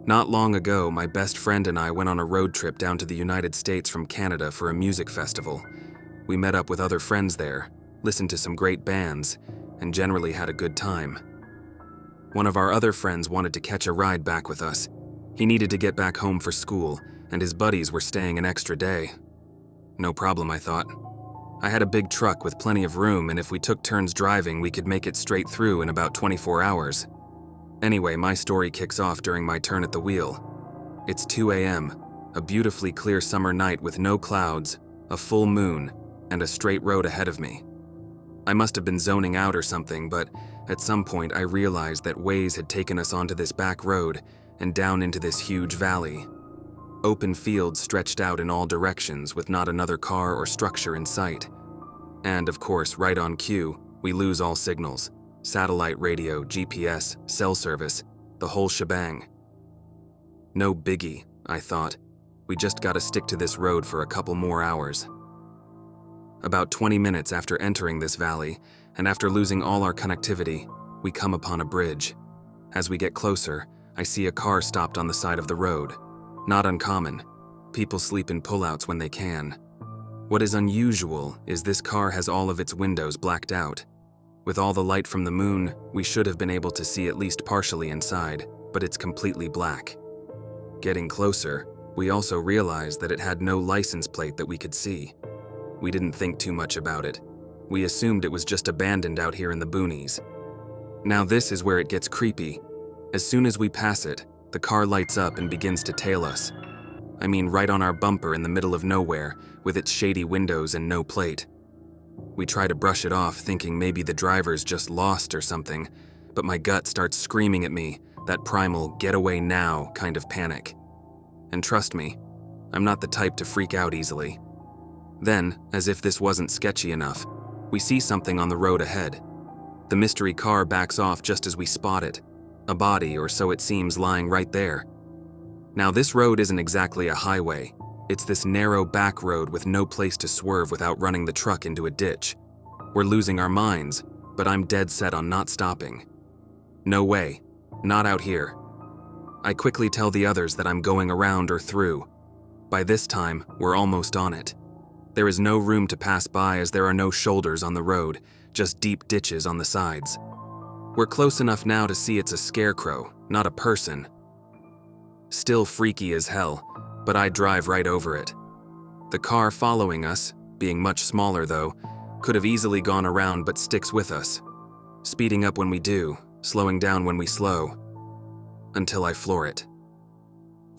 Not long ago, my best friend and I went on a road trip down to the United States from Canada for a music festival. We met up with other friends there, listened to some great bands, and generally had a good time. One of our other friends wanted to catch a ride back with us. He needed to get back home for school, and his buddies were staying an extra day. No problem, I thought. I had a big truck with plenty of room, and if we took turns driving, we could make it straight through in about 24 hours. Anyway, my story kicks off during my turn at the wheel. It's 2 a.m., a beautifully clear summer night with no clouds, a full moon, and a straight road ahead of me. I must have been zoning out or something, but at some point I realized that Waze had taken us onto this back road and down into this huge valley. Open fields stretched out in all directions with not another car or structure in sight. And of course, right on cue, we lose all signals. Satellite radio, GPS, cell service, the whole shebang. No biggie, I thought. We just gotta stick to this road for a couple more hours. About 20 minutes after entering this valley, and after losing all our connectivity, we come upon a bridge. As we get closer, I see a car stopped on the side of the road. Not uncommon. People sleep in pullouts when they can. What is unusual is this car has all of its windows blacked out. With all the light from the moon, we should have been able to see at least partially inside, but it's completely black. Getting closer, we also realized that it had no license plate that we could see. We didn't think too much about it. We assumed it was just abandoned out here in the boonies. Now this is where it gets creepy. As soon as we pass it, the car lights up and begins to tail us. I mean, right on our bumper in the middle of nowhere, with its shady windows and no plate. We try to brush it off, thinking maybe the driver's just lost or something, but my gut starts screaming at me, that primal get away now kind of panic. And trust me, I'm not the type to freak out easily. Then, as if this wasn't sketchy enough, we see something on the road ahead. The mystery car backs off just as we spot it, a body or so it seems lying right there. Now this road isn't exactly a highway. It's this narrow back road with no place to swerve without running the truck into a ditch. We're losing our minds, but I'm dead set on not stopping. No way, not out here. I quickly tell the others that I'm going around or through. By this time, we're almost on it. There is no room to pass by as there are no shoulders on the road, just deep ditches on the sides. We're close enough now to see it's a scarecrow, not a person. Still freaky as hell, but I drive right over it. The car following us, being much smaller though, could have easily gone around but sticks with us, speeding up when we do, slowing down when we slow, until I floor it.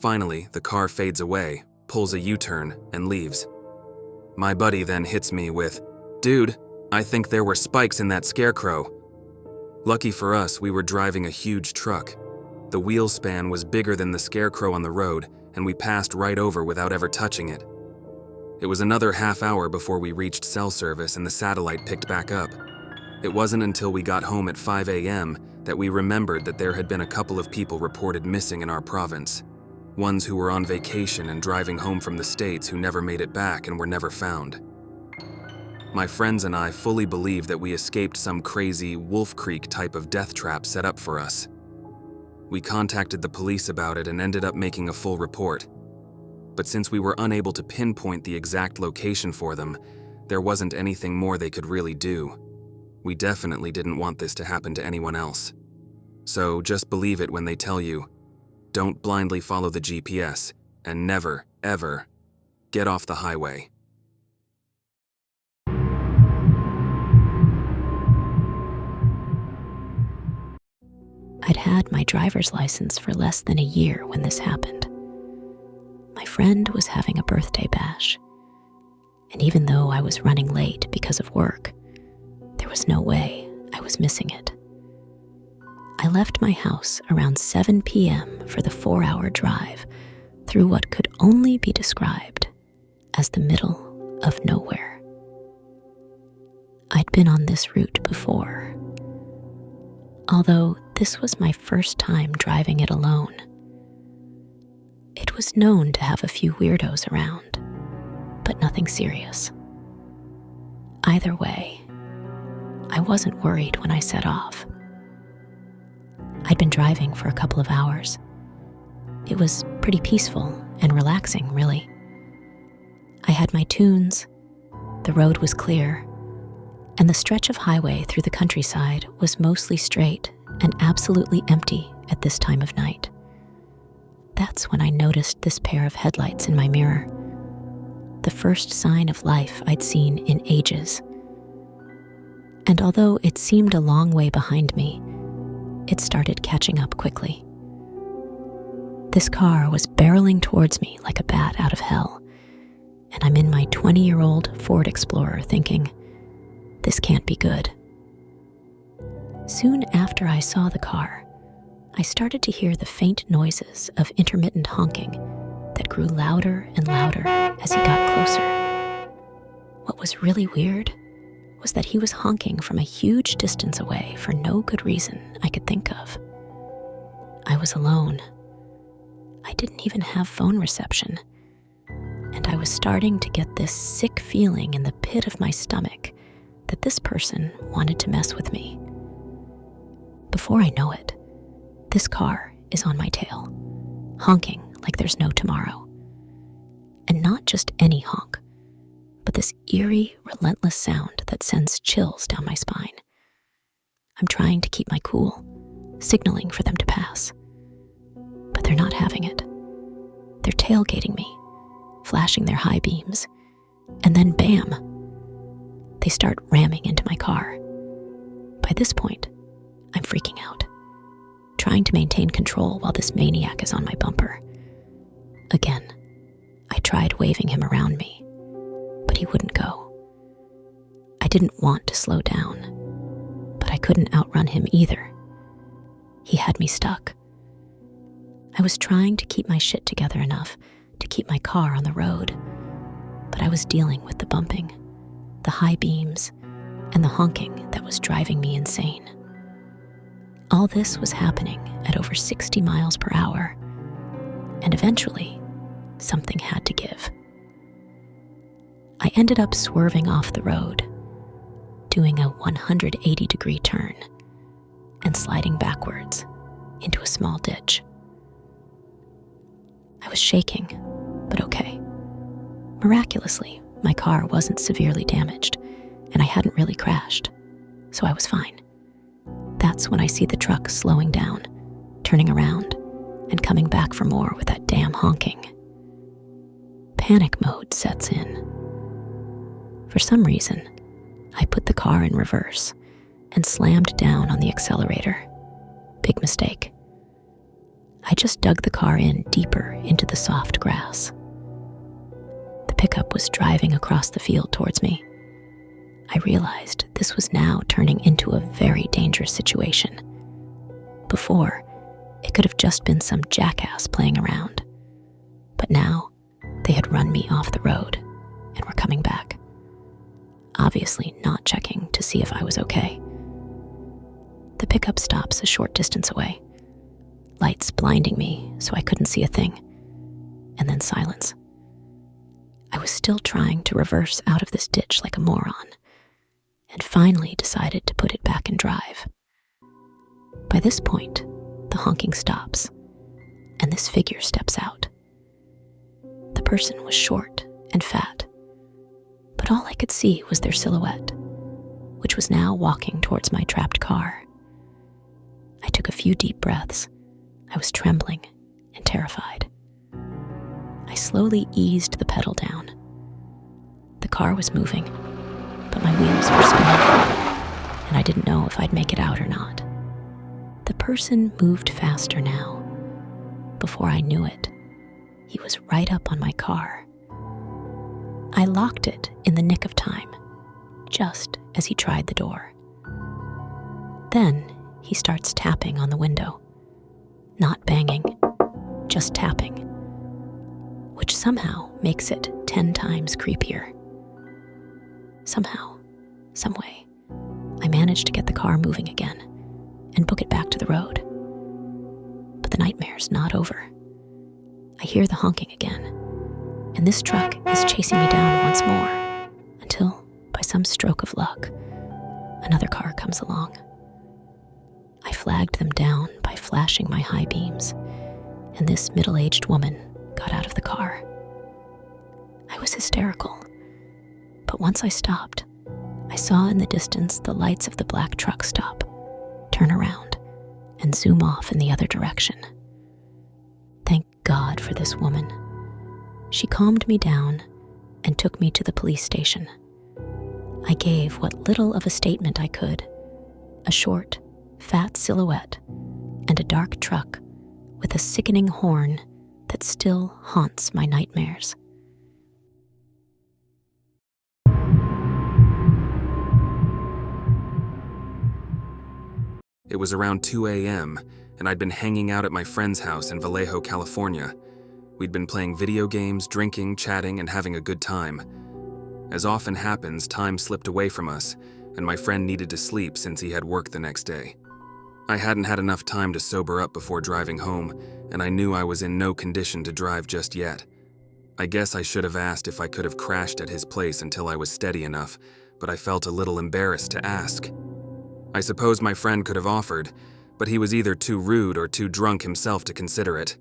Finally, the car fades away, pulls a U-turn, and leaves. My buddy then hits me with, "Dude, I think there were spikes in that Scarecrow." Lucky for us, we were driving a huge truck. The wheel span was bigger than the Scarecrow on the road, and we passed right over without ever touching it. It was another half hour before we reached cell service and the satellite picked back up. It wasn't until we got home at 5 a.m. that we remembered that there had been a couple of people reported missing in our province. Ones who were on vacation and driving home from the States who never made it back and were never found. My friends and I fully believe that we escaped some crazy Wolf Creek type of death trap set up for us. We contacted the police about it and ended up making a full report. But since we were unable to pinpoint the exact location for them, there wasn't anything more they could really do. We definitely didn't want this to happen to anyone else. So just believe it when they tell you, don't blindly follow the GPS, and never, ever, get off the highway. I'd had my driver's license for less than a year when this happened. My friend was having a birthday bash, and even though I was running late because of work, there was no way I was missing it. I left my house around 7 p.m. for the 4-hour drive through what could only be described as the middle of nowhere. I'd been on this route before, although this was my first time driving it alone. It was known to have a few weirdos around, but nothing serious. Either way, I wasn't worried when I set off. I'd been driving for a couple of hours, It was pretty peaceful and relaxing, really. I had my tunes, the road was clear, and the stretch of highway through the countryside was mostly straight and absolutely empty at this time of night. That's when I noticed this pair of headlights in my mirror, the first sign of life I'd seen in ages. And although it seemed a long way behind me, it started catching up quickly. This car was barreling towards me like a bat out of hell, and I'm in my 20-year-old Ford Explorer thinking, this can't be good. Soon after I saw the car, I started to hear the faint noises of intermittent honking that grew louder and louder as he got closer. What was really weird was that he was honking from a huge distance away for no good reason I could think of. I was alone. I didn't even have phone reception, and I was starting to get this sick feeling in the pit of my stomach that this person wanted to mess with me. Before I know it, this car is on my tail, honking like there's no tomorrow. And not just any honk, but this eerie, relentless sound that sends chills down my spine. I'm trying to keep my cool, signaling for them to pass. But they're not having it. They're tailgating me, flashing their high beams, and then bam! They start ramming into my car. By this point, I'm freaking out, trying to maintain control while this maniac is on my bumper. Again, I tried waving him around me, but he wouldn't go. I didn't want to slow down, but I couldn't outrun him either. He had me stuck. I was trying to keep my shit together enough to keep my car on the road, but I was dealing with the bumping, the high beams, and the honking that was driving me insane. All this was happening at over 60 miles per hour, and eventually, something had to give. I ended up swerving off the road, doing a 180-degree turn, and sliding backwards into a small ditch. I was shaking, but okay. Miraculously, my car wasn't severely damaged, and I hadn't really crashed, so I was fine. That's when I see the truck slowing down, turning around, and coming back for more with that damn honking. Panic mode sets in. For some reason, I put the car in reverse and slammed down on the accelerator. Big mistake. I just dug the car in deeper into the soft grass. The pickup was driving across the field towards me. I realized this was now turning into a very dangerous situation. Before, it could have just been some jackass playing around. But now, they had run me off the road and were coming back, obviously not checking to see if I was okay. The pickup stops a short distance away, lights blinding me so I couldn't see a thing, and then silence. I was still trying to reverse out of this ditch like a moron, and finally decided to put it back in drive. By this point, the honking stops, and this figure steps out. The person was short and fat, but all I could see was their silhouette, which was now walking towards my trapped car. I took a few deep breaths. I was trembling and terrified. I slowly eased the pedal down. The car was moving, but my wheels were spinning, and I didn't know if I'd make it out or not. The person moved faster now. Before I knew it, he was right up on my car. I locked it in the nick of time, just as he tried the door. Then he starts tapping on the window. Not banging, just tapping, which somehow makes it 10 times creepier. Somehow, someway, I managed to get the car moving again and book it back to the road. But the nightmare's not over. I hear the honking again, and this truck is chasing me down once more until, by some stroke of luck, another car comes along. I flagged them down by flashing my high beams, and this middle-aged woman got out of the car. I was hysterical, but once I stopped, I saw in the distance the lights of the black truck stop, turn around, and zoom off in the other direction. Thank God for this woman. She calmed me down and took me to the police station. I gave what little of a statement I could, a short, fat silhouette, and a dark truck with a sickening horn that still haunts my nightmares. It was around 2 a.m., and I'd been hanging out at my friend's house in Vallejo, California. We'd been playing video games, drinking, chatting, and having a good time. As often happens, time slipped away from us, and my friend needed to sleep since he had work the next day. I hadn't had enough time to sober up before driving home, and I knew I was in no condition to drive just yet. I guess I should have asked if I could have crashed at his place until I was steady enough, but I felt a little embarrassed to ask. I suppose my friend could have offered, but he was either too rude or too drunk himself to consider it.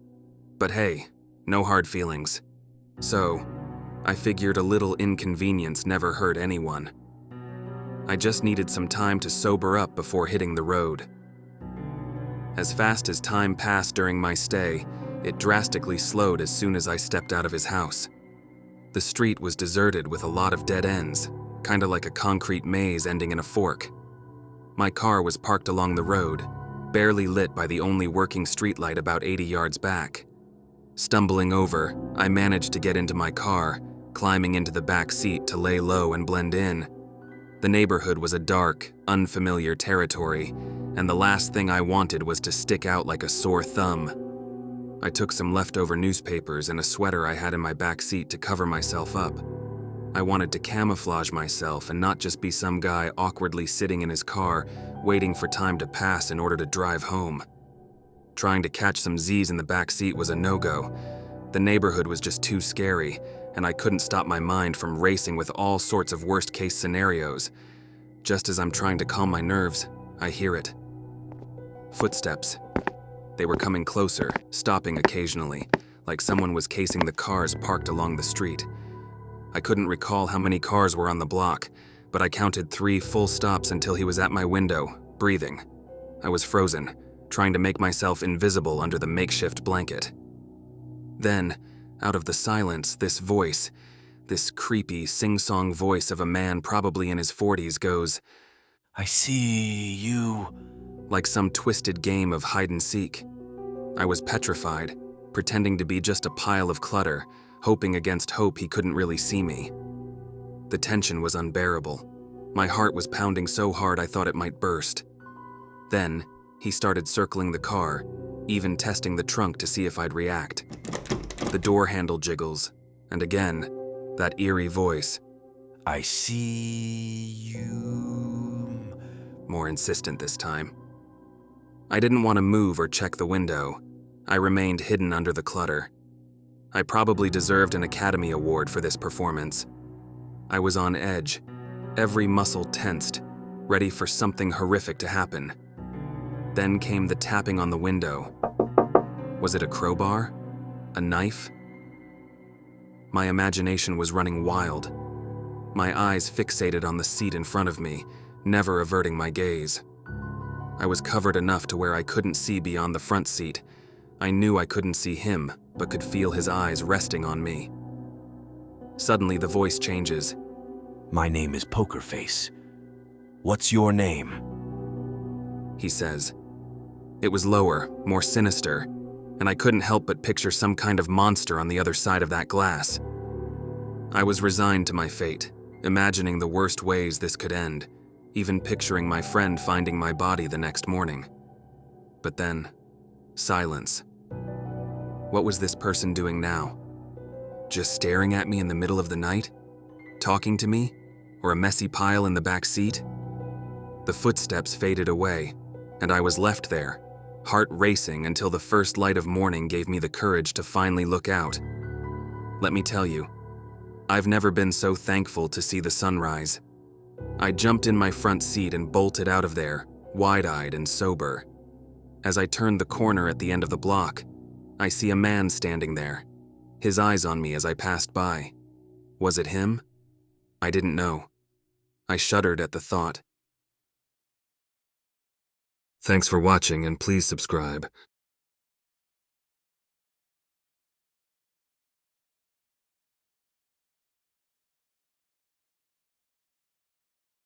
But hey, no hard feelings. So, I figured a little inconvenience never hurt anyone. I just needed some time to sober up before hitting the road. As fast as time passed during my stay, it drastically slowed as soon as I stepped out of his house. The street was deserted with a lot of dead ends, kinda like a concrete maze ending in a fork. My car was parked along the road, barely lit by the only working streetlight about 80 yards back. Stumbling over, I managed to get into my car, climbing into the back seat to lay low and blend in. The neighborhood was a dark, unfamiliar territory, and the last thing I wanted was to stick out like a sore thumb. I took some leftover newspapers and a sweater I had in my back seat to cover myself up. I wanted to camouflage myself and not just be some guy awkwardly sitting in his car, waiting for time to pass in order to drive home. Trying to catch some Z's in the back seat was a no-go. The neighborhood was just too scary, and I couldn't stop my mind from racing with all sorts of worst-case scenarios. Just as I'm trying to calm my nerves, I hear it. Footsteps. They were coming closer, stopping occasionally, like someone was casing the cars parked along the street. I couldn't recall how many cars were on the block, but I counted 3 full stops until he was at my window, breathing. I was frozen, trying to make myself invisible under the makeshift blanket. Then, out of the silence, this voice, this creepy, sing-song voice of a man probably in his 40s goes, "I see you," like some twisted game of hide-and-seek. I was petrified, pretending to be just a pile of clutter, hoping against hope he couldn't really see me. The tension was unbearable. My heart was pounding so hard I thought it might burst. Then, he started circling the car, even testing the trunk to see if I'd react. The door handle jiggles, and again, that eerie voice, "I see you," more insistent this time. I didn't want to move or check the window. I remained hidden under the clutter. I probably deserved an Academy Award for this performance. I was on edge, every muscle tensed, ready for something horrific to happen. Then came the tapping on the window. Was it a crowbar? A knife? My imagination was running wild. My eyes fixated on the seat in front of me, never averting my gaze. I was covered enough to where I couldn't see beyond the front seat. I knew I couldn't see him, but could feel his eyes resting on me. Suddenly, the voice changes. "My name is Pokerface. What's your name?" He says. It was lower, more sinister, and I couldn't help but picture some kind of monster on the other side of that glass. I was resigned to my fate, imagining the worst ways this could end, even picturing my friend finding my body the next morning. But then, silence. What was this person doing now? Just staring at me in the middle of the night? Talking to me? Or a messy pile in the back seat? The footsteps faded away, and I was left there, heart racing until the first light of morning gave me the courage to finally look out. Let me tell you, I've never been so thankful to see the sunrise. I jumped in my front seat and bolted out of there, wide-eyed and sober. As I turned the corner at the end of the block, I see a man standing there, his eyes on me as I passed by. Was it him? I didn't know. I shuddered at the thought. Thanks for watching, and please subscribe.